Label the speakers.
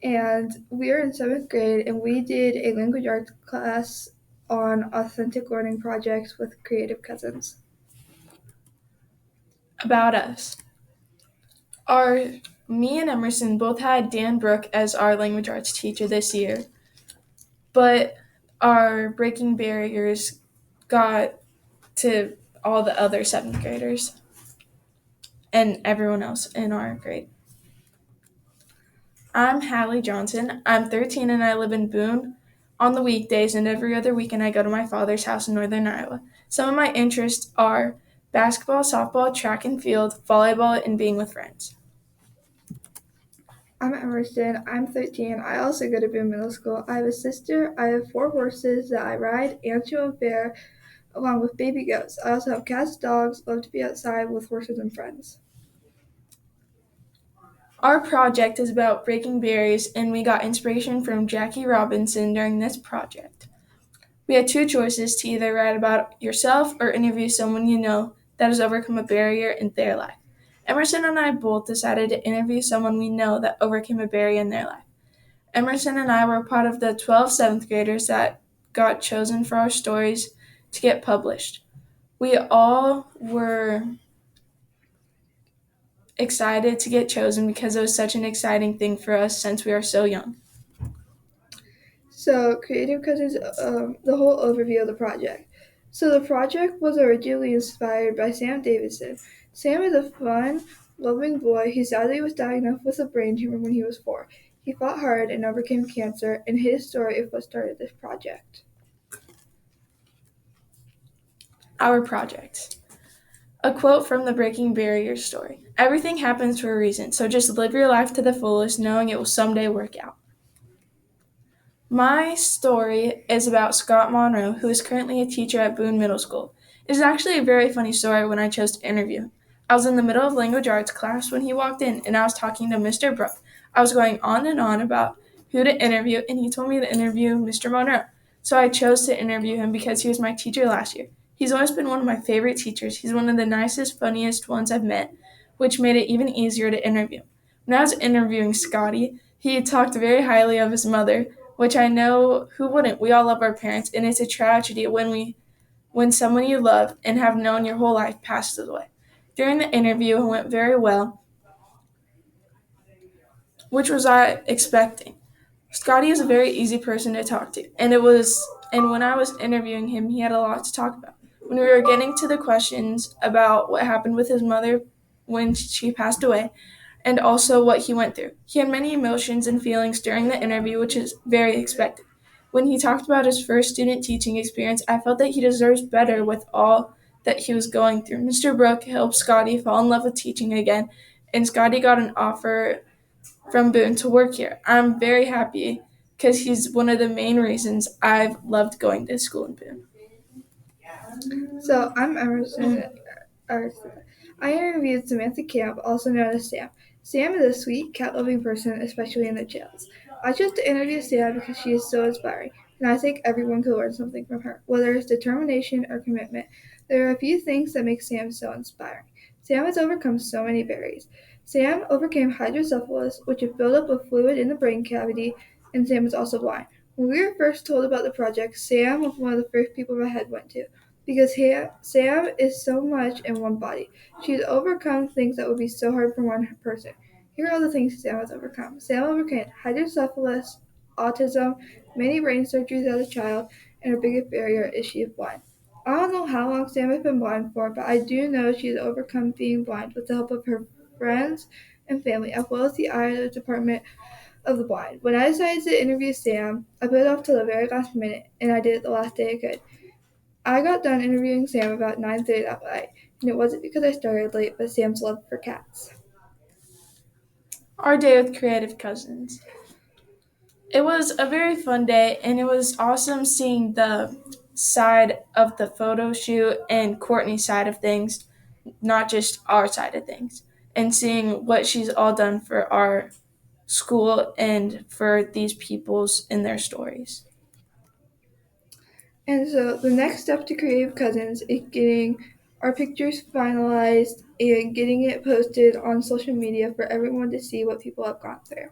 Speaker 1: and we are in 7th grade, and we did a language arts class on authentic learning projects with Creative Cousins.
Speaker 2: About us. Our Me and Emerson both had Dan Brooke as our language arts teacher this year, but our breaking barriers got to all the other 7th graders and everyone else in our grade. I'm Hallie Johnson. I'm 13 and I live in Boone on the weekdays, and every other weekend I go to my father's house in northern Iowa. Some of my interests are basketball, softball, track and field, volleyball, and being with friends.
Speaker 1: I'm Emerson. I'm 13. I also go to Boone Middle School. I have a sister. I have 4 horses that I ride and show and fair, along with baby goats. I also have cats, dogs, love to be outside with horses and friends.
Speaker 2: Our project is about breaking barriers, and we got inspiration from Jackie Robinson during this project. We had two choices to either write about yourself or interview someone you know that has overcome a barrier in their life. Emerson and I both decided to interview someone we know that overcame a barrier in their life. Emerson and I were part of the 12 7th graders that got chosen for our stories to get published. We all were excited to get chosen because it was such an exciting thing for us since we are so young.
Speaker 1: So, Creative Cousins, the whole overview of the project. So, the project was originally inspired by Sam Davidson. Sam is a fun, loving boy who sadly was diagnosed with a brain tumor when he was 4. He fought hard and overcame cancer, and his story is what started this project.
Speaker 2: Our project. A quote from the Breaking Barriers story. Everything happens for a reason, so just live your life to the fullest, knowing it will someday work out. My story is about Scott Monroe, who is currently a teacher at Boone Middle School. It is actually a very funny story when I chose to interview him. I was in the middle of language arts class when he walked in, and I was talking to Mr. Brooke. I was going on and on about who to interview, and he told me to interview Mr. Monroe. So I chose to interview him because he was my teacher last year. He's always been one of my favorite teachers. He's one of the nicest, funniest ones I've met, which made it even easier to interview. When I was interviewing Scotty, he talked very highly of his mother, which I know who wouldn't. We all love our parents, and it's a tragedy when someone you love and have known your whole life passes away. During the interview, it went very well, which was I expecting. Scotty is a very easy person to talk to, and when I was interviewing him, he had a lot to talk about. When we were getting to the questions about what happened with his mother when she passed away, and also what he went through. He had many emotions and feelings during the interview, which is very expected. When he talked about his first student teaching experience, I felt that he deserves better with all that he was going through. Mr. Brooke helped Scotty fall in love with teaching again, and Scotty got an offer from Boone to work here. I'm very happy because he's one of the main reasons I've loved going to school in Boone.
Speaker 1: So, I'm Emerson. I interviewed Samantha Camp, also known as Sam. Sam is a sweet, cat-loving person, especially in the jails. I chose to interview Sam because she is so inspiring, and I think everyone could learn something from her, whether it's determination or commitment. There are a few things that make Sam so inspiring. Sam has overcome so many barriers. Sam overcame hydrocephalus, which is buildup of fluid in the brain cavity, and Sam is also blind. When we were first told about the project, Sam was one of the first people my head went to because Sam is so much in one body. She's overcome things that would be so hard for one person. Here are all the things Sam has overcome. Sam overcame hydrocephalus, autism, many brain surgeries as a child, and her biggest barrier is she is blind. I don't know how long Sam has been blind for, but I do know she has overcome being blind with the help of her friends and family, as well as the Iowa Department of the Blind. When I decided to interview Sam, I put it off till the very last minute, and I did it the last day I could. I got done interviewing Sam about 9:30 that night, and it wasn't because I started late, but Sam's love for cats.
Speaker 2: Our day with Creative Cousins. It was a very fun day, and it was awesome seeing the side of the photo shoot and Courtney's side of things, not just our side of things, and seeing what she's all done for our school and for these people's in their stories.
Speaker 1: And so the next step to Creative Cousins is getting our pictures finalized and getting it posted on social media for everyone to see what people have gone through.